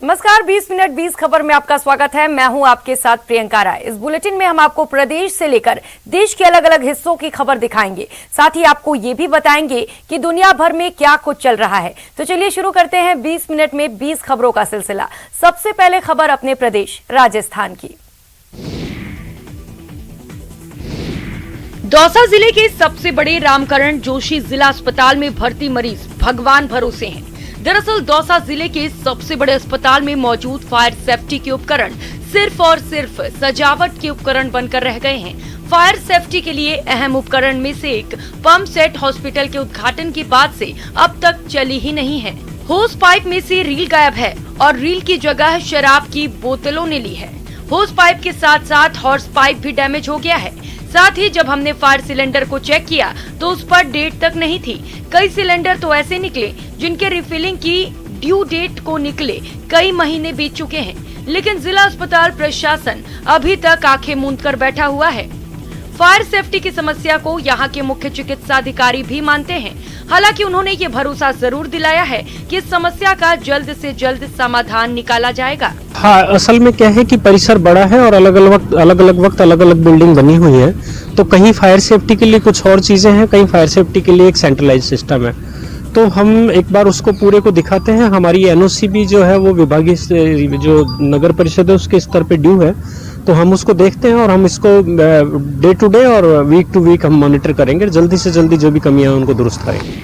नमस्कार, 20 मिनट 20 खबर में आपका स्वागत है। मैं हूं आपके साथ प्रियंका राय। इस बुलेटिन में हम आपको प्रदेश से लेकर देश के अलग अलग हिस्सों की खबर दिखाएंगे। साथ ही आपको ये भी बताएंगे कि दुनिया भर में क्या कुछ चल रहा है। तो चलिए शुरू करते हैं 20 मिनट में 20 खबरों का सिलसिला। सबसे पहले खबर अपने प्रदेश राजस्थान की। दौसा जिले के सबसे बड़े रामकरण जोशी जिला अस्पताल में भर्ती मरीज भगवान भरोसे हैं। दरअसल दौसा जिले के सबसे बड़े अस्पताल में मौजूद फायर सेफ्टी के उपकरण सिर्फ और सिर्फ सजावट के उपकरण बनकर रह गए हैं। फायर सेफ्टी के लिए अहम उपकरण में से एक पंप सेट हॉस्पिटल के उद्घाटन के बाद से अब तक चली ही नहीं है। होस पाइप में से रील गायब है और रील की जगह शराब की बोतलों ने ली है। होस पाइप के साथ साथ हॉर्स पाइप भी डैमेज हो गया है। साथ ही जब हमने फायर सिलेंडर को चेक किया तो उस पर डेट तक नहीं थी। कई सिलेंडर तो ऐसे निकले जिनके रिफिलिंग की ड्यू डेट को निकले कई महीने बीत चुके हैं, लेकिन जिला अस्पताल प्रशासन अभी तक आंखें मूंद कर बैठा हुआ है। फायर सेफ्टी की समस्या को यहाँ के मुख्य चिकित्सा अधिकारी भी मानते हैं। हालांकि उन्होंने ये भरोसा जरूर दिलाया है कि इस समस्या का जल्द से जल्द समाधान निकाला जाएगा। हाँ, असल में क्या है कि परिसर बड़ा है और अलग अलग वक्त अलग अलग बिल्डिंग बनी हुई है, तो कहीं फायर सेफ्टी के लिए कुछ और चीजें हैं, कहीं फायर सेफ्टी के लिए एक सेंट्रलाइज सिस्टम है। तो हम एक बार उसको पूरे को दिखाते हैं। हमारी एनओसी भी जो है वो विभागीय जो नगर परिषद है उसके स्तर पे ड्यू है, तो हम उसको देखते हैं और हम इसको डे टू डे और वीक टू वीक हम मॉनिटर करेंगे। जल्दी से जल्दी जो भी कमियां हैं उनको दुरुस्त करेंगे।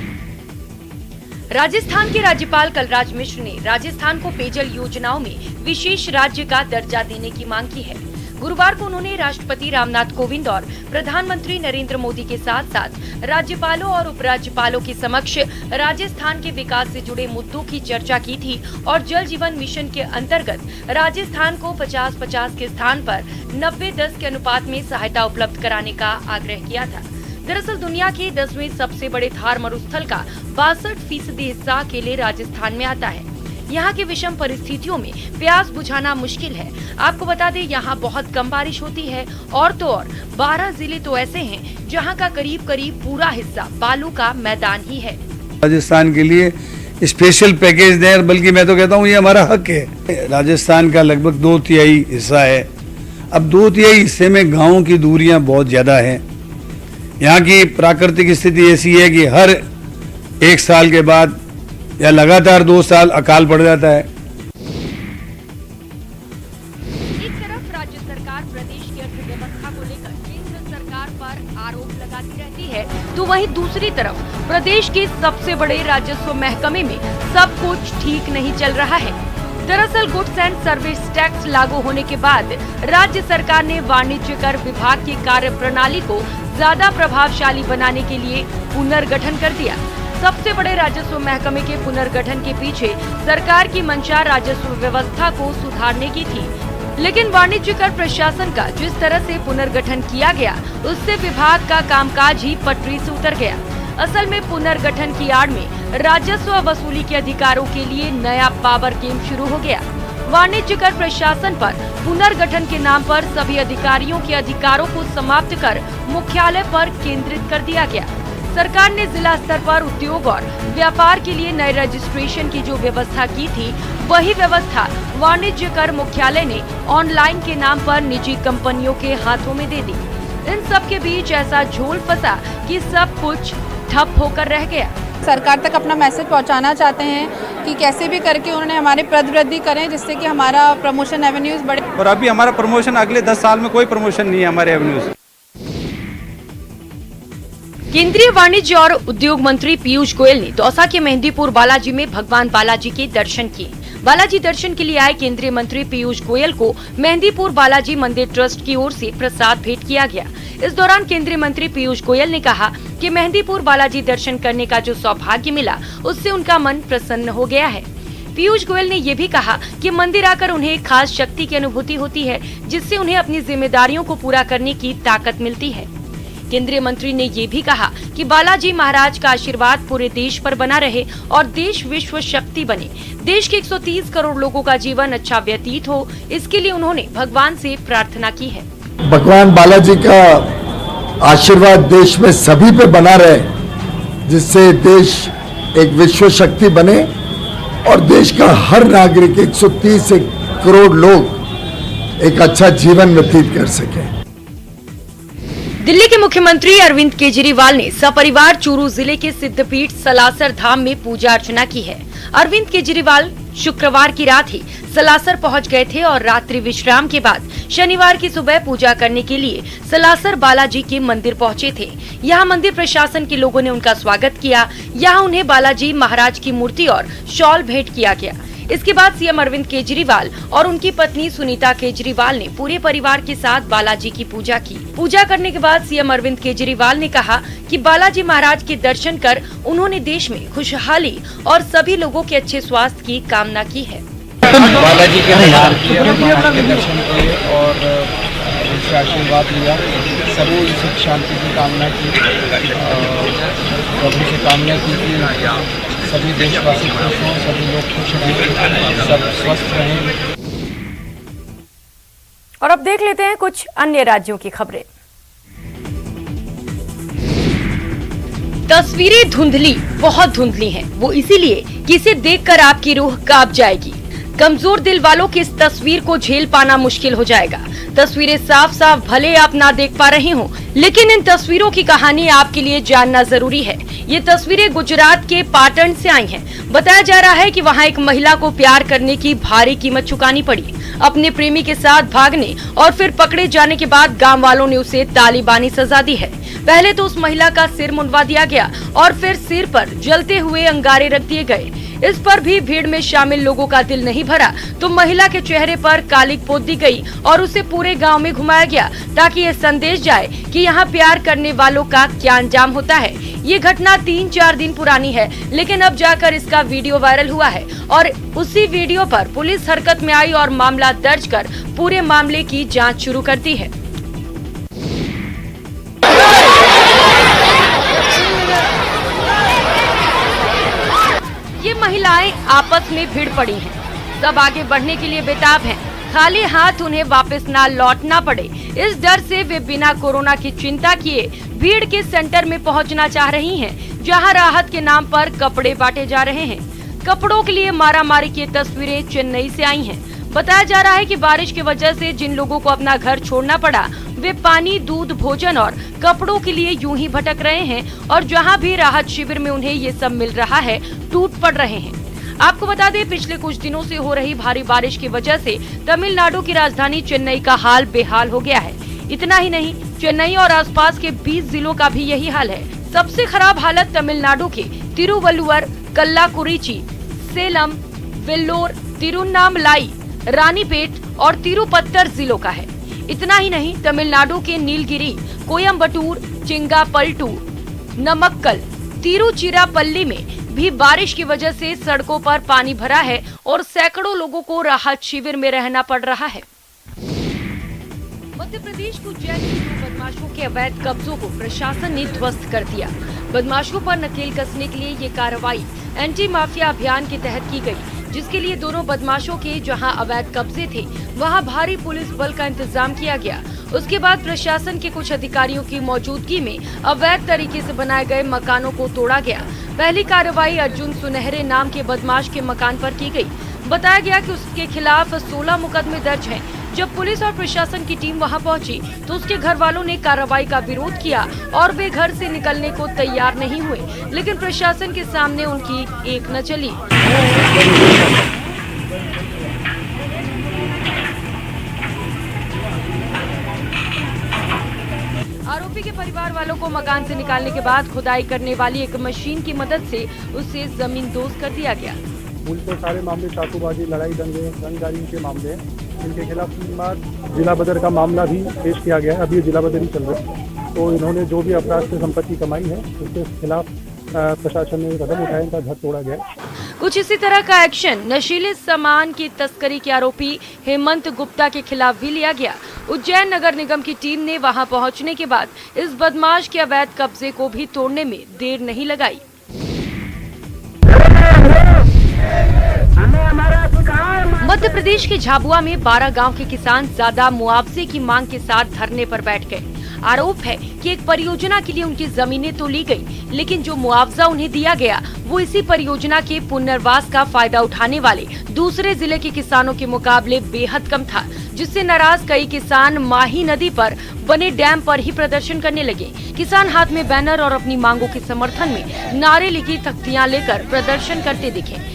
राजस्थान के राज्यपाल कलराज मिश्र ने राजस्थान को पेयजल योजनाओं में विशेष राज्य का दर्जा देने की मांग की है। गुरुवार को उन्होंने राष्ट्रपति रामनाथ कोविंद और प्रधानमंत्री नरेंद्र मोदी के साथ साथ राज्यपालों और उपराज्यपालों के समक्ष राजस्थान के विकास से जुड़े मुद्दों की चर्चा की थी और जल जीवन मिशन के अंतर्गत राजस्थान को 50-50 के स्थान पर 90-10 के अनुपात में सहायता उपलब्ध कराने का आग्रह किया था। दरअसल दुनिया के 10वें सबसे बड़े थार मरुस्थल का 62% हिस्सा अकेले राजस्थान में आता है। यहाँ की विषम परिस्थितियों में प्यास बुझाना मुश्किल है। आपको बता दें, यहाँ बहुत कम बारिश होती है और तो और 12 जिले तो ऐसे हैं जहाँ का करीब पूरा हिस्सा बालू का मैदान ही है। राजस्थान के लिए स्पेशल पैकेज दें, बल्कि मैं तो कहता हूँ ये हमारा हक है। राजस्थान का लगभग 2/3 हिस्सा है। अब 2/3 हिस्से में गाँव की दूरियाँ बहुत ज्यादा है। यहाँ की प्राकृतिक स्थिति ऐसी है कि हर 1 साल के बाद या लगातार 2 साल अकाल पड़ जाता है। एक तरफ राज्य सरकार प्रदेश की अर्थव्यवस्था को लेकर केंद्र सरकार पर आरोप लगाती रहती है, तो वहीं दूसरी तरफ प्रदेश के सबसे बड़े राजस्व महकमे में सब कुछ ठीक नहीं चल रहा है। दरअसल गुड्स एंड सर्विस टैक्स लागू होने के बाद राज्य सरकार ने वाणिज्य कर विभाग की कार्य प्रणाली को ज्यादा प्रभावशाली बनाने के लिए पुनर्गठन कर दिया। सबसे बड़े राजस्व महकमे के पुनर्गठन के पीछे सरकार की मंशा राजस्व व्यवस्था को सुधारने की थी, लेकिन वाणिज्य कर प्रशासन का जिस तरह से पुनर्गठन किया गया उससे विभाग का कामकाज ही पटरी से उतर गया। असल में पुनर्गठन की आड़ में राजस्व वसूली के अधिकारों के लिए नया पावर गेम शुरू हो गया। वाणिज्य कर प्रशासन पर पुनर्गठन के नाम पर सभी अधिकारियों के अधिकारों को समाप्त कर मुख्यालय पर केंद्रित कर दिया गया। सरकार ने जिला स्तर पर उद्योग और व्यापार के लिए नए रजिस्ट्रेशन की जो व्यवस्था की थी, वही व्यवस्था वाणिज्य कर मुख्यालय ने ऑनलाइन के नाम पर निजी कंपनियों के हाथों में दे दी। इन सब के बीच ऐसा झोल फंसा कि सब कुछ ठप होकर रह गया। सरकार तक अपना मैसेज पहुंचाना चाहते हैं कि कैसे भी करके उन्होंने हमारी पद वृद्धि करें, जिससे कि हमारा प्रमोशन एवेन्यूज बढ़े। और अभी हमारा प्रमोशन अगले 10 साल में कोई प्रमोशन नहीं है हमारे एवेन्यूज। केंद्रीय वाणिज्य और उद्योग मंत्री पीयूष गोयल ने दौसा के मेहंदीपुर बालाजी में भगवान बालाजी के दर्शन किए। बालाजी दर्शन के लिए आए केंद्रीय मंत्री पीयूष गोयल को मेहंदीपुर बालाजी मंदिर ट्रस्ट की ओर से प्रसाद भेंट किया गया। इस दौरान केंद्रीय मंत्री पीयूष गोयल ने कहा कि मेहंदीपुर बालाजी दर्शन करने का जो सौभाग्य मिला उससे उनका मन प्रसन्न हो गया है। पीयूष गोयल ने ये भी कहा कि मंदिर आकर उन्हें एक खास शक्ति की अनुभूति होती है, जिससे उन्हें अपनी जिम्मेदारियों को पूरा करने की ताकत मिलती है। केंद्रीय मंत्री ने ये भी कहा कि बालाजी महाराज का आशीर्वाद पूरे देश पर बना रहे और देश विश्व शक्ति बने। देश के 130 करोड़ लोगों का जीवन अच्छा व्यतीत हो, इसके लिए उन्होंने भगवान से प्रार्थना की है। भगवान बालाजी का आशीर्वाद देश में सभी पे बना रहे, जिससे देश एक विश्व शक्ति बने और देश का हर नागरिक 130 करोड़ लोग एक अच्छा जीवन व्यतीत कर सके। दिल्ली के मुख्यमंत्री अरविंद केजरीवाल ने सपरिवार चूरू जिले के सिद्धपीठ सलासर धाम में पूजा अर्चना की है। अरविंद केजरीवाल शुक्रवार की रात ही सलासर पहुंच गए थे और रात्रि विश्राम के बाद शनिवार की सुबह पूजा करने के लिए सलासर बालाजी के मंदिर पहुंचे थे। यहां मंदिर प्रशासन के लोगों ने उनका स्वागत किया। यहां उन्हें बालाजी महाराज की मूर्ति और शॉल भेंट किया गया। इसके बाद सीएम अरविंद केजरीवाल और उनकी पत्नी सुनीता केजरीवाल ने पूरे परिवार के साथ बालाजी की पूजा की। पूजा करने के बाद सीएम अरविंद केजरीवाल ने कहा कि बालाजी महाराज के दर्शन कर उन्होंने देश में खुशहाली और सभी लोगों के अच्छे स्वास्थ्य की कामना की है। बालाजी के दर्शन किए और उनसे आशीर्वाद लिया, सभी सुख शांति की कामना की, प्रभु से कामना की कि सभी देशवासी खुश हों, सभी लोग खुश रहें, सब स्वस्थ रहें। और अब देख लेते हैं कुछ अन्य राज्यों की खबरें। तस्वीरें धुंधली, बहुत धुंधली हैं। वो इसीलिए कि इसे देखकर आपकी रूह कांप जाएगी। कमजोर दिल वालों की इस तस्वीर को झेल पाना मुश्किल हो जाएगा। तस्वीरें साफ साफ भले आप ना देख पा रहे हो, लेकिन इन तस्वीरों की कहानी आपके लिए जानना जरूरी है। ये तस्वीरें गुजरात के पाटन से आई हैं। बताया जा रहा है कि वहाँ एक महिला को प्यार करने की भारी कीमत चुकानी पड़ी। अपने प्रेमी के साथ भागने और फिर पकड़े जाने के बाद गांव वालों ने उसे तालिबानी सजा दी है। पहले तो उस महिला का सिर मुंडवा दिया गया और फिर सिर पर जलते हुए अंगारे रख दिए गए। इस पर भी भीड़ में शामिल लोगों का दिल नहीं भरा तो महिला के चेहरे पर कालिक पोत दी गई और उसे पूरे गांव में घुमाया गया ताकि ये संदेश जाए कि यहाँ प्यार करने वालों का क्या अंजाम होता है। ये घटना 3-4 दिन पुरानी है, लेकिन अब जाकर इसका वीडियो वायरल हुआ है और उसी वीडियो पर पुलिस हरकत में आई और मामला दर्ज कर पूरे मामले की जाँच शुरू कर दी है। ये महिलाएं आपस में भिड़ पड़ी हैं। सब आगे बढ़ने के लिए बेताब हैं। खाली हाथ उन्हें वापस ना लौटना पड़े, इस डर से वे बिना कोरोना की चिंता किए भीड़ के सेंटर में पहुंचना चाह रही हैं, जहां राहत के नाम पर कपड़े बांटे जा रहे हैं। कपड़ों के लिए मारामारी की तस्वीरें चेन्नई से आई हैं। बताया जा रहा है कि बारिश की वजह से जिन लोगों को अपना घर छोड़ना पड़ा, वे पानी, दूध, भोजन और कपड़ों के लिए यूं ही भटक रहे हैं और जहां भी राहत शिविर में उन्हें ये सब मिल रहा है, टूट पड़ रहे हैं। आपको बता दें, पिछले कुछ दिनों से हो रही भारी बारिश की वजह से तमिलनाडु की राजधानी चेन्नई का हाल बेहाल हो गया है। इतना ही नहीं, चेन्नई और आसपास के 20 जिलों का भी यही हाल है। सबसे खराब हालत तमिलनाडु के तिरुवल्लुवर, कल्लाकुरिची, सेलम, वेल्लोर, तिरुवन्नामलाई, रानीपेट और तिरुपत्तर जिलों का है। इतना ही नहीं, तमिलनाडु के नीलगिरी, कोयम्बटूर, चिंगापल्टू, नमक्कल, तिरुचिरापल्ली में भी बारिश की वजह से सड़कों पर पानी भरा है और सैकड़ों लोगों को राहत शिविर में रहना पड़ रहा है। मध्य प्रदेश को उज्जैन में बदमाशों के अवैध कब्जों को प्रशासन ने ध्वस्त कर दिया। बदमाशों पर नकेल कसने के लिए ये कार्रवाई एंटी माफिया अभियान के तहत की गई, जिसके लिए दोनों बदमाशों के जहां अवैध कब्जे थे, वहां भारी पुलिस बल का इंतजाम किया गया। उसके बाद प्रशासन के कुछ अधिकारियों की मौजूदगी में अवैध तरीके से बनाए गए मकानों को तोड़ा गया। पहली कार्रवाई अर्जुन सुनहरे नाम के बदमाश के मकान पर की गई। बताया गया कि उसके खिलाफ 16 मुकदमे दर्ज हैं। जब पुलिस और प्रशासन की टीम वहां पहुंची तो उसके घर वालों ने कार्रवाई का विरोध किया और वे घर से निकलने को तैयार नहीं हुए, लेकिन प्रशासन के सामने उनकी एक न चली। आरोपी के परिवार वालों को मकान से निकालने के बाद खुदाई करने वाली एक मशीन की मदद से उसे जमीन दोज कर दिया गया। मूल तो सारे मामले चाकूबाजी, लड़ाई दंगे, रंगदारी के मामले हैं। इनके खिलाफ 3 बार जिला बदर का मामला भी पेश किया गया है। अभी ये जिला बदर ही चल रहा है। तो इन्होंने जो भी अपराध से संपत्ति कमाई है, उसके खिलाफ प्रशासन ने कदम उठाया, इनका घर तोड़ा गया। कुछ इसी तरह का एक्शन नशीले सामान की तस्करी के आरोपी हेमंत गुप्ता के खिलाफ भी लिया गया। उज्जैन नगर निगम की टीम ने वहां पहुंचने के बाद इस बदमाश के अवैध कब्जे को भी तोड़ने में देर नहीं लगाई। मध्य प्रदेश के झाबुआ में 12 गांव के किसान ज्यादा मुआवजे की मांग के साथ धरने पर बैठ गए। आरोप है कि एक परियोजना के लिए उनकी जमीनें तो ली गई, लेकिन जो मुआवजा उन्हें दिया गया वो इसी परियोजना के पुनर्वास का फायदा उठाने वाले दूसरे जिले के किसानों के मुकाबले बेहद कम था, जिससे नाराज कई किसान माही नदी पर बने डैम पर ही प्रदर्शन करने लगे। किसान हाथ में बैनर और अपनी मांगों के समर्थन में नारे लिखी तख्तियां लेकर प्रदर्शन करते दिखे।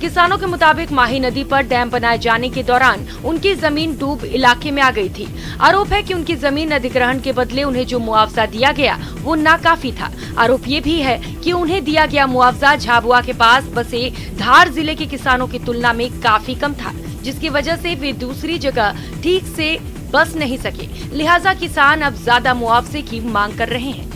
किसानों के मुताबिक माही नदी पर डैम बनाए जाने के दौरान उनकी जमीन डूब इलाके में आ गई थी। आरोप है कि उनकी जमीन अधिग्रहण के बदले उन्हें जो मुआवजा दिया गया वो नाकाफी था। आरोप ये भी है कि उन्हें दिया गया मुआवजा झाबुआ के पास बसे धार जिले के किसानों की तुलना में काफी कम था, जिसकी वजह से वे दूसरी जगह ठीक से बस नहीं सके। लिहाजा किसान अब ज्यादा मुआवजे की मांग कर रहे हैं।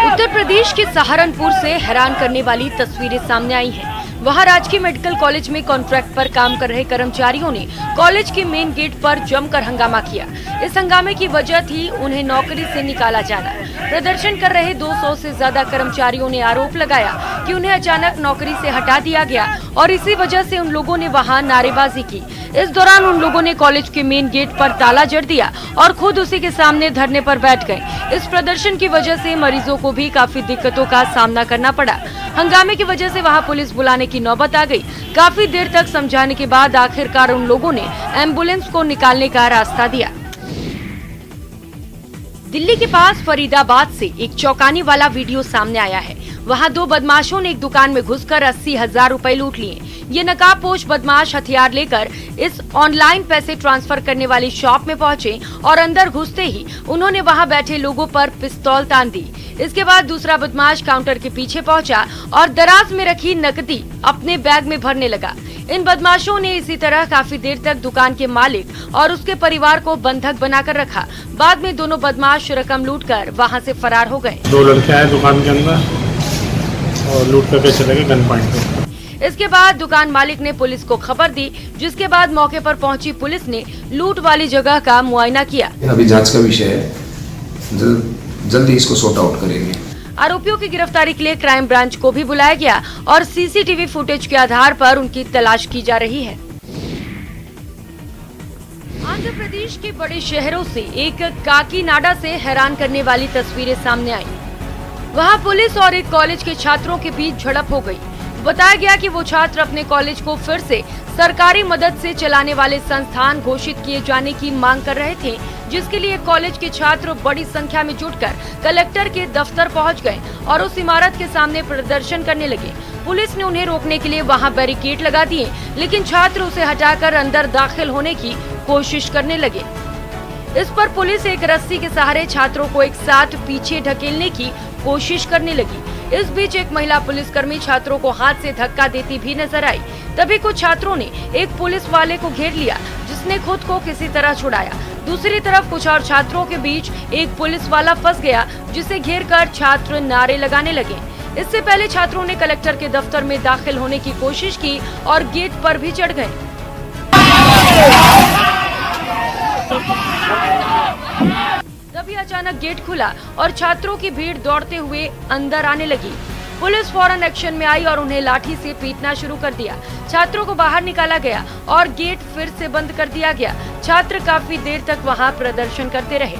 उत्तर प्रदेश के सहारनपुर से हैरान करने वाली तस्वीरें सामने आई हैं। वहां राजकीय मेडिकल कॉलेज में कॉन्ट्रैक्ट पर काम कर रहे कर्मचारियों ने कॉलेज के मेन गेट पर जमकर हंगामा किया। इस हंगामे की वजह थी उन्हें नौकरी से निकाला जाना। प्रदर्शन कर रहे 200 से ज्यादा कर्मचारियों ने आरोप लगाया कि उन्हें अचानक नौकरी से हटा दिया गया और इसी वजह से उन लोगों ने वहां नारेबाजी की। इस दौरान उन लोगों ने कॉलेज के मेन गेट पर ताला जड़ दिया और खुद उसी के सामने धरने पर बैठ गए। इस प्रदर्शन की वजह से मरीजों को भी काफी दिक्कतों का सामना करना पड़ा। हंगामे की वजह से वहां पुलिस बुलाने की नौबत आ गई। काफी देर तक समझाने के बाद आखिरकार उन लोगों ने एम्बुलेंस को निकालने का रास्ता दिया। दिल्ली के पास फरीदाबाद से एक चौंकाने वाला वीडियो सामने आया है। वहां 2 बदमाशों ने एक दुकान में घुसकर 80,000 रुपए लूट लिए। ये नकाबपोश बदमाश हथियार लेकर इस ऑनलाइन पैसे ट्रांसफर करने वाली शॉप में पहुंचे और अंदर घुसते ही उन्होंने वहां बैठे लोगों पर पिस्तौल तान दी। इसके बाद दूसरा बदमाश काउंटर के पीछे पहुंचा और दराज में रखी नकदी अपने बैग में भरने लगा। इन बदमाशों ने इसी तरह काफी देर तक दुकान के मालिक और उसके परिवार को बंधक बनाकर रखा। बाद में दोनों बदमाश रकम लूटकर वहां से फरार हो गए। 2 लड़के आए दुकान के अंदर और लूट करके चले गए गन पॉइंट पे। इसके बाद दुकान मालिक ने पुलिस को खबर दी, जिसके बाद मौके पर पहुंची पुलिस ने लूट वाली जगह का मुआयना किया। अभी जांच का विषय है, जल्दी इसको सॉर्ट आउट करेंगे। आरोपियों की गिरफ्तारी के लिए क्राइम ब्रांच को भी बुलाया गया और सीसीटीवी फुटेज के आधार पर उनकी तलाश की जा रही है। आंध्र प्रदेश के बड़े शहरों से एक काकीनाडा से हैरान करने वाली तस्वीरें सामने आई। वहां पुलिस और एक कॉलेज के छात्रों के बीच झड़प हो गई। बताया गया कि वो छात्र अपने कॉलेज को फिर से सरकारी मदद से चलाने वाले संस्थान घोषित किए जाने की मांग कर रहे थे, जिसके लिए कॉलेज के छात्र बड़ी संख्या में जुटकर कलेक्टर के दफ्तर पहुंच गए और उस इमारत के सामने प्रदर्शन करने लगे। पुलिस ने उन्हें रोकने के लिए वहां बैरिकेड लगा दिए, लेकिन छात्र उसे हटाकर अंदर दाखिल होने की कोशिश करने लगे। इस पर पुलिस एक रस्सी के सहारे छात्रों को एक साथ पीछे ढकेलने की कोशिश करने लगी। इस बीच एक महिला पुलिसकर्मी छात्रों को हाथ से धक्का देती भी नजर आई। तभी कुछ छात्रों ने एक पुलिस वाले को घेर लिया, जिसने खुद को किसी तरह छुड़ाया। दूसरी तरफ कुछ और छात्रों के बीच एक पुलिस वाला फंस गया, जिसे घेरकर छात्र नारे लगाने लगे। इससे पहले छात्रों ने कलेक्टर के दफ्तर में दाखिल होने की कोशिश की और गेट पर भी चढ़ गए। तभी अचानक गेट खुला और छात्रों की भीड़ दौड़ते हुए अंदर आने लगी। पुलिस फौरन एक्शन में आई और उन्हें लाठी से पीटना शुरू कर दिया। छात्रों को बाहर निकाला गया और गेट फिर से बंद कर दिया गया। छात्र काफी देर तक वहां प्रदर्शन करते रहे।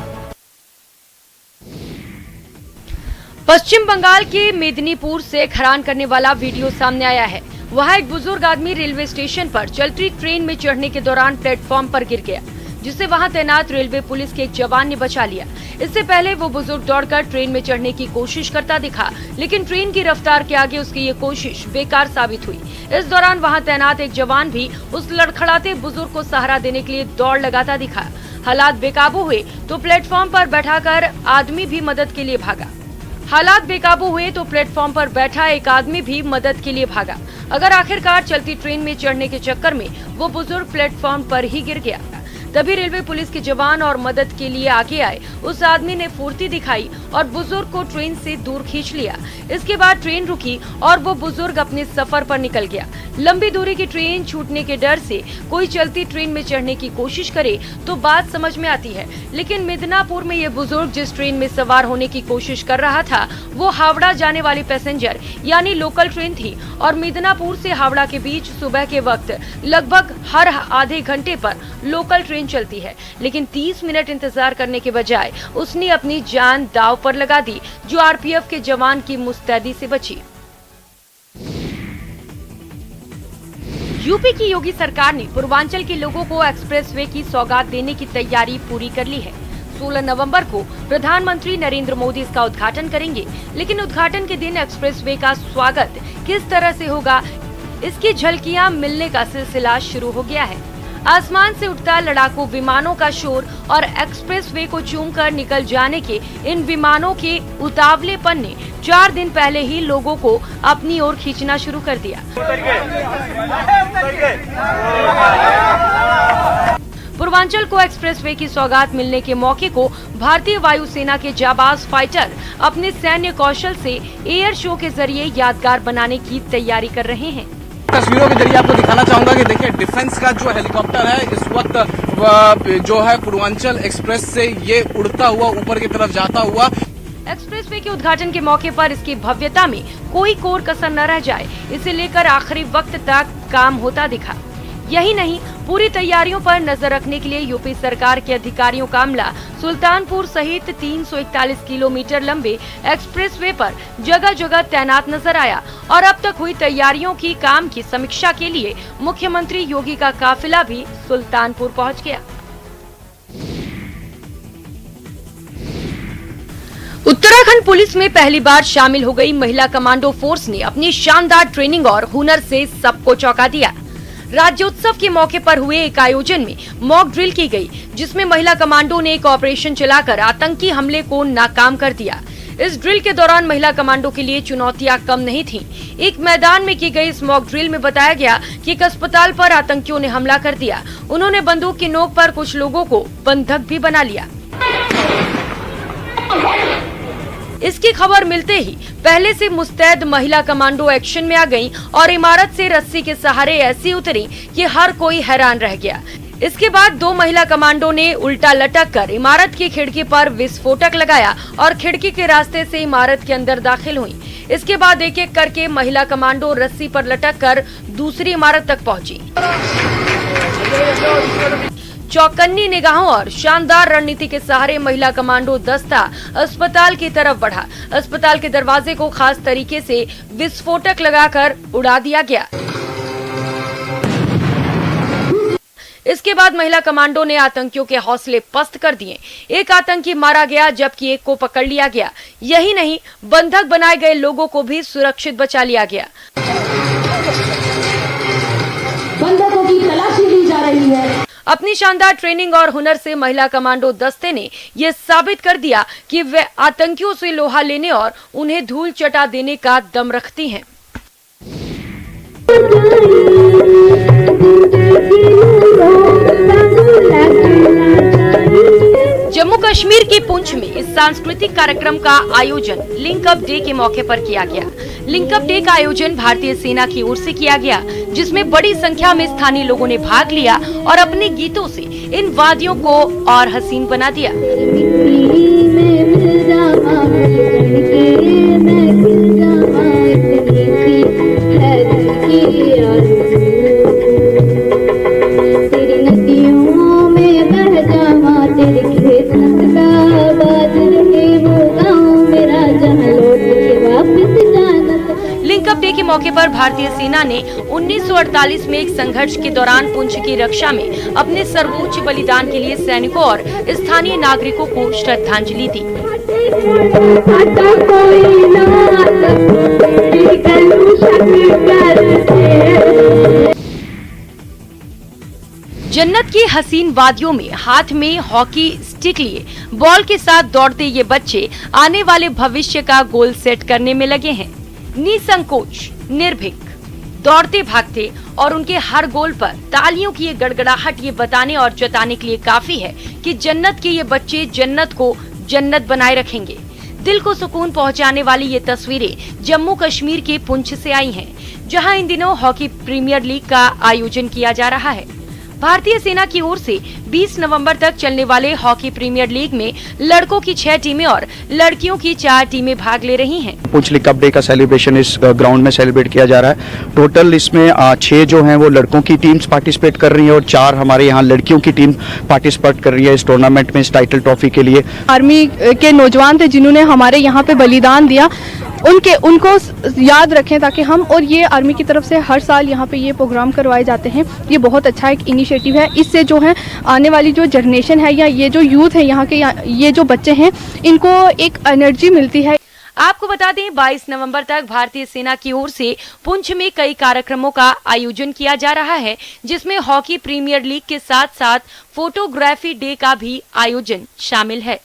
पश्चिम बंगाल के मेदिनीपुर से एक हैरान करने वाला वीडियो सामने आया है। वहां एक बुजुर्ग आदमी रेलवे स्टेशन पर चलती ट्रेन में चढ़ने के दौरान प्लेटफॉर्म पर गिर गया, जिसे वहां तैनात रेलवे पुलिस के एक जवान ने बचा लिया। इससे पहले वो बुजुर्ग दौड़कर ट्रेन में चढ़ने की कोशिश करता दिखा, लेकिन ट्रेन की रफ्तार के आगे उसकी ये कोशिश बेकार साबित हुई। इस दौरान वहां तैनात एक जवान भी उस लड़खड़ाते बुजुर्ग को सहारा देने के लिए दौड़ लगाता दिखा। हालात बेकाबू हुए तो प्लेटफॉर्म पर बैठाकर आदमी भी मदद के लिए भागा। हालात बेकाबू हुए तो प्लेटफॉर्म पर बैठा एक आदमी भी मदद के लिए भागा। अगर आखिरकार चलती ट्रेन में चढ़ने के चक्कर में वो बुजुर्ग प्लेटफॉर्म पर ही गिर गया। तभी रेलवे पुलिस के जवान और मदद के लिए आगे आए। उस आदमी ने फुर्ती दिखाई और बुजुर्ग को ट्रेन से दूर खींच लिया। इसके बाद ट्रेन रुकी और वो बुजुर्ग अपने सफर पर निकल गया। लंबी दूरी की ट्रेन छूटने के डर से कोई चलती ट्रेन में चढ़ने की कोशिश करे तो बात समझ में आती है, लेकिन मिदनापुर में ये बुजुर्ग जिस ट्रेन में सवार होने की कोशिश कर रहा था वो हावड़ा जाने वाली पैसेंजर यानी लोकल ट्रेन थी और मिदनापुर से हावड़ा के बीच सुबह के वक्त लगभग हर आधे घंटे पर लोकल ट्रेन चलती है, लेकिन 30 मिनट इंतजार करने के बजाय उसने अपनी जान दांव पर लगा दी, जो आरपीएफ के जवान की मुस्तैदी से बची। यूपी की योगी सरकार ने पूर्वांचल के लोगों को एक्सप्रेसवे की सौगात देने की तैयारी पूरी कर ली है। 16 नवंबर को प्रधानमंत्री नरेंद्र मोदी इसका उद्घाटन करेंगे, लेकिन उद्घाटन के दिन एक्सप्रेसवे का स्वागत किस तरह से होगा, इसकी झलकियां मिलने का सिलसिला शुरू हो गया है। आसमान से उठता लड़ाकू विमानों का शोर और एक्सप्रेसवे को चूमकर निकल जाने के इन विमानों के उतावलेपन ने 4 दिन पहले ही लोगों को अपनी ओर खींचना शुरू कर दिया। पूर्वांचल को एक्सप्रेसवे की सौगात मिलने के मौके को भारतीय वायुसेना के जाबाज फाइटर अपने सैन्य कौशल से एयर शो के जरिए यादगार बनाने की तैयारी कर रहे हैं। तस्वीरों के जरिए आपको दिखाना चाहूंगा कि देखिए डिफेंस का जो हेलीकॉप्टर है इस वक्त जो है पूर्वांचल एक्सप्रेस से ये उड़ता हुआ ऊपर की तरफ जाता हुआ। एक्सप्रेसवे के उद्घाटन के मौके पर इसकी भव्यता में कोई कोर कसर न रह जाए, इसे लेकर आखिरी वक्त तक काम होता दिखा। यही नहीं, पूरी तैयारियों पर नजर रखने के लिए यूपी सरकार के अधिकारियों का अमला सुल्तानपुर सहित 341 किलोमीटर लंबे एक्सप्रेसवे पर जगह जगह तैनात नजर आया और अब तक हुई तैयारियों की काम की समीक्षा के लिए मुख्यमंत्री योगी का काफिला भी सुल्तानपुर पहुंच गया। उत्तराखंड पुलिस में पहली बार शामिल हो गई महिला कमांडो फोर्स ने अपनी शानदार ट्रेनिंग और हुनर से सबको चौंका दिया। राज्योत्सव के मौके पर हुए एक आयोजन में मॉक ड्रिल की गई, जिसमें महिला कमांडो ने एक ऑपरेशन चलाकर आतंकी हमले को नाकाम कर दिया। इस ड्रिल के दौरान महिला कमांडो के लिए चुनौतियां कम नहीं थीं। एक मैदान में की गई इस मॉक ड्रिल में बताया गया कि एक अस्पताल पर आतंकियों ने हमला कर दिया। उन्होंने बंदूक की नोक पर कुछ लोगों को बंधक भी बना लिया। इसकी खबर मिलते ही पहले से मुस्तैद महिला कमांडो एक्शन में आ गईं और इमारत से रस्सी के सहारे ऐसी उतरी कि हर कोई हैरान रह गया। इसके बाद 2 महिला कमांडो ने उल्टा लटक कर इमारत की खिड़की पर विस्फोटक लगाया और खिड़की के रास्ते से इमारत के अंदर दाखिल हुई। इसके बाद एक एक करके महिला कमांडो रस्सी पर लटक कर दूसरी इमारत तक पहुंची। चौकन्नी निगाहों और शानदार रणनीति के सहारे महिला कमांडो दस्ता अस्पताल की तरफ बढ़ा। अस्पताल के दरवाजे को खास तरीके से विस्फोटक लगाकर उड़ा दिया गया। इसके बाद महिला कमांडो ने आतंकियों के हौसले पस्त कर दिए। एक आतंकी मारा गया जबकि एक को पकड़ लिया गया। यही नहीं, बंधक बनाए गए लोगों को भी सुरक्षित बचा लिया गया। बंधकों की तलाशी ली जा रही है। अपनी शानदार ट्रेनिंग और हुनर से महिला कमांडो दस्ते ने ये साबित कर दिया कि वे आतंकियों से लोहा लेने और उन्हें धूल चटा देने का दम रखती हैं। जम्मू कश्मीर के पुंछ में इस सांस्कृतिक कार्यक्रम का आयोजन लिंक अप डे के मौके पर किया गया। लिंक अप डे का आयोजन भारतीय सेना की ओर से किया गया, जिसमें बड़ी संख्या में स्थानीय लोगों ने भाग लिया और अपने गीतों से इन वादियों को और हसीन बना दिया। लिंक अप डे के मौके पर भारतीय सेना ने 1948 में एक संघर्ष के दौरान पुंछ की रक्षा में अपने सर्वोच्च बलिदान के लिए सैनिकों और स्थानीय नागरिकों को श्रद्धांजलि दी। जन्नत की हसीन वादियों में हाथ में हॉकी स्टिक लिए बॉल के साथ दौड़ते ये बच्चे आने वाले भविष्य का गोल सेट करने में लगे हैं। निसंकोच, निर्भीक, दौड़ते भागते और उनके हर गोल पर तालियों की ये गड़गड़ाहट ये बताने और जताने के लिए काफी है कि जन्नत के ये बच्चे जन्नत को जन्नत बनाए रखेंगे। दिल को सुकून पहुंचाने वाली ये तस्वीरें जम्मू कश्मीर के पुंछ से आई हैं, जहां इन दिनों हॉकी प्रीमियर लीग का आयोजन किया जा रहा है। भारतीय सेना की ओर से 20 नवंबर तक चलने वाले हॉकी प्रीमियर लीग में लड़कों की 6 टीमें और लड़कियों की 4 टीमें भाग ले रही हैं। पुंछ लीग कप डे का सेलिब्रेशन इस ग्राउंड में सेलिब्रेट किया जा रहा है। टोटल इसमें 6 जो हैं वो लड़कों की टीम्स पार्टिसिपेट कर रही हैं और 4 हमारे यहाँ लड़कियों की टीम पार्टिसिपेट कर रही है इस टूर्नामेंट में, इस टाइटल ट्रॉफी के लिए। आर्मी के नौजवान थे जिन्होंने हमारे यहाँ पे बलिदान दिया, उनको याद रखें ताकि हम, और ये आर्मी की तरफ से हर साल यहाँ पे ये प्रोग्राम करवाए जाते हैं। ये बहुत अच्छा एक इनिशिएटिव है। इससे जो है आने वाली जो जनरेशन है या ये जो यूथ है यहाँ के, ये जो बच्चे हैं, इनको एक एनर्जी मिलती है। आपको बता दें 22 नवंबर तक भारतीय सेना की ओर से पुंछ में कई कार्यक्रमों का आयोजन किया जा रहा है, जिसमें हॉकी प्रीमियर लीग के साथ साथ फोटोग्राफी डे का भी आयोजन शामिल है।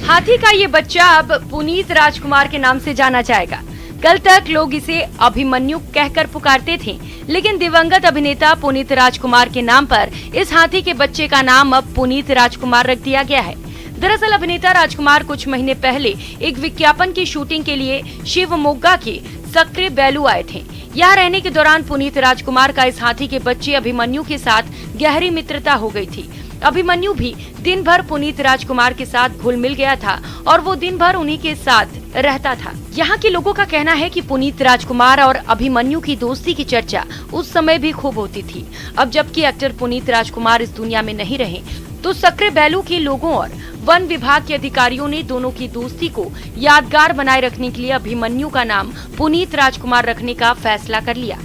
हाथी का ये बच्चा अब पुनीत राजकुमार के नाम से जाना जाएगा। कल तक लोग इसे अभिमन्यु कहकर पुकारते थे, लेकिन दिवंगत अभिनेता पुनीत राजकुमार के नाम पर इस हाथी के बच्चे का नाम अब पुनीत राजकुमार रख दिया गया है। दरअसल अभिनेता राजकुमार कुछ महीने पहले एक विज्ञापन की शूटिंग के लिए शिवमोगा के सक्रे बेलू आए थे। यहाँ रहने के दौरान पुनीत राजकुमार का इस हाथी के बच्चे अभिमन्यु के साथ गहरी मित्रता हो गई थी। अभिमन्यु भी दिन भर पुनीत राजकुमार के साथ घुल मिल गया था और वो दिन भर उन्हीं के साथ रहता था। यहाँ के लोगों का कहना है कि पुनीत राजकुमार और अभिमन्यु की दोस्ती की चर्चा उस समय भी खूब होती थी। अब जबकि एक्टर पुनीत राजकुमार इस दुनिया में नहीं रहे, तो सक्रे बेलू के लोगों और वन विभाग के अधिकारियों ने दोनों की दोस्ती को यादगार बनाए रखने के लिए अभिमन्यु का नाम पुनीत राजकुमार रखने का फैसला कर लिया।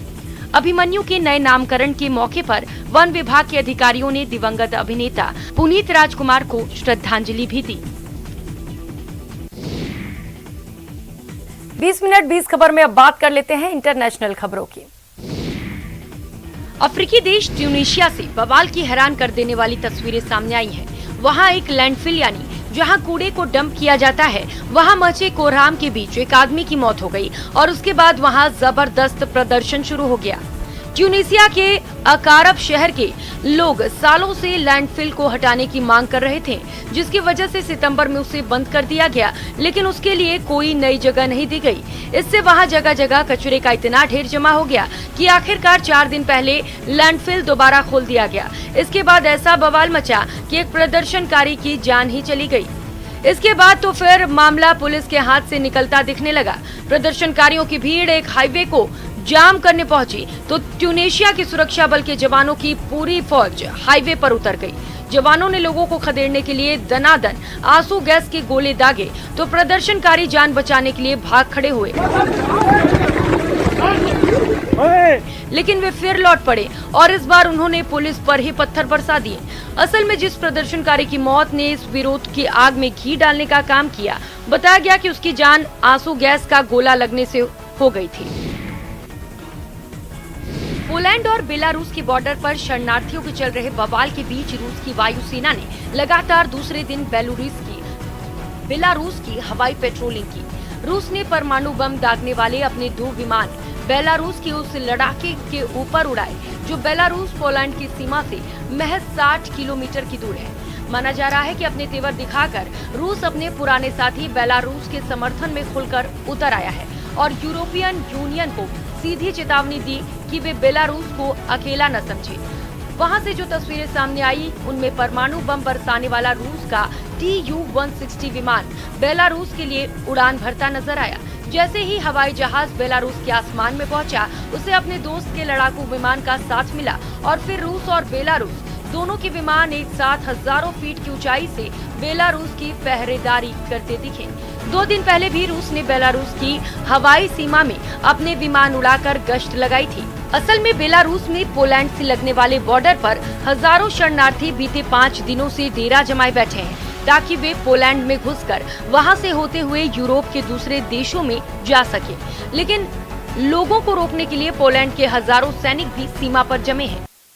अभिमन्यु के नए नामकरण के मौके पर वन विभाग के अधिकारियों ने दिवंगत अभिनेता पुनीत राजकुमार को श्रद्धांजलि भी दी। 20 मिनट 20 खबर में अब बात कर लेते हैं इंटरनेशनल खबरों की। अफ्रीकी देश ट्यूनीशिया से बवाल की हैरान कर देने वाली तस्वीरें सामने आई हैं। वहां एक लैंडफिल यानी जहां कूड़े को डंप किया जाता है, वहां मचे कोहराम के बीच एक आदमी की मौत हो गई और उसके बाद वहां जबरदस्त प्रदर्शन शुरू हो गया। ट्यूनीसिया के अकारब शहर के लोग सालों से लैंडफिल को हटाने की मांग कर रहे थे, जिसकी वजह से सितंबर में उसे बंद कर दिया गया, लेकिन उसके लिए कोई नई जगह नहीं दी गई। इससे वहां जगह जगह कचरे का इतना ढेर जमा हो गया कि आखिरकार 4 दिन पहले लैंडफिल दोबारा खोल दिया गया। इसके बाद ऐसा बवाल मचा कि एक प्रदर्शनकारी की जान ही चली गई। इसके बाद तो फिर मामला पुलिस के हाथ से निकलता दिखने लगा। प्रदर्शनकारियों की भीड़ एक हाईवे को जाम करने पहुंची तो ट्यूनीशिया की सुरक्षा बल के जवानों की पूरी फौज हाईवे पर उतर गई। जवानों ने लोगों को खदेड़ने के लिए दनादन आंसू गैस के गोले दागे तो प्रदर्शनकारी जान बचाने के लिए भाग खड़े हुए, लेकिन वे फिर लौट पड़े और इस बार उन्होंने पुलिस पर ही पत्थर बरसा दिए। असल में जिस प्रदर्शनकारी की मौत ने इस विरोध की आग में घी डालने का काम किया, बताया गया कि उसकी जान आंसू गैस का गोला लगने से हो गई थी। पोलैंड और बेलारूस के बॉर्डर पर शरणार्थियों के चल रहे बवाल के बीच रूस की वायुसेना ने लगातार दूसरे दिन बेलारूस की हवाई पेट्रोलिंग की। रूस ने परमाणु बम दागने वाले अपने 2 विमान बेलारूस की उस लड़ाके के ऊपर उड़ाए जो बेलारूस पोलैंड की सीमा से महज 60 किलोमीटर की दूर है। माना जा रहा है कि अपने तेवर दिखाकर रूस अपने पुराने साथी बेलारूस के समर्थन में खुलकर उतर आया है और यूरोपियन यूनियन को सीधी चेतावनी दी कि वे बेलारूस को अकेला न समझे। वहां से जो तस्वीरें सामने आई उनमें परमाणु बम बरसाने वाला रूस का Tu-160 विमान बेलारूस के लिए उड़ान भरता नजर आया। जैसे ही हवाई जहाज बेलारूस के आसमान में पहुंचा, उसे अपने दोस्त के लड़ाकू विमान का साथ मिला और फिर रूस और बेलारूस दोनों के विमान एक साथ हजारों फीट की ऊंचाई से बेलारूस की पहरेदारी करते दिखे। 2 दिन पहले भी रूस ने बेलारूस की हवाई सीमा में अपने विमान उड़ाकर गश्त लगाई थी। असल में बेलारूस में पोलैंड से लगने वाले बॉर्डर पर हजारों शरणार्थी बीते 5 दिनों से डेरा जमाए बैठे हैं ताकि वे पोलैंड में घुसकर वहां से होते हुए यूरोप के दूसरे देशों में जा सके। लेकिन लोगों को रोकने के लिए पोलैंड के हजारों सैनिक भी सीमा पर जमे हैं।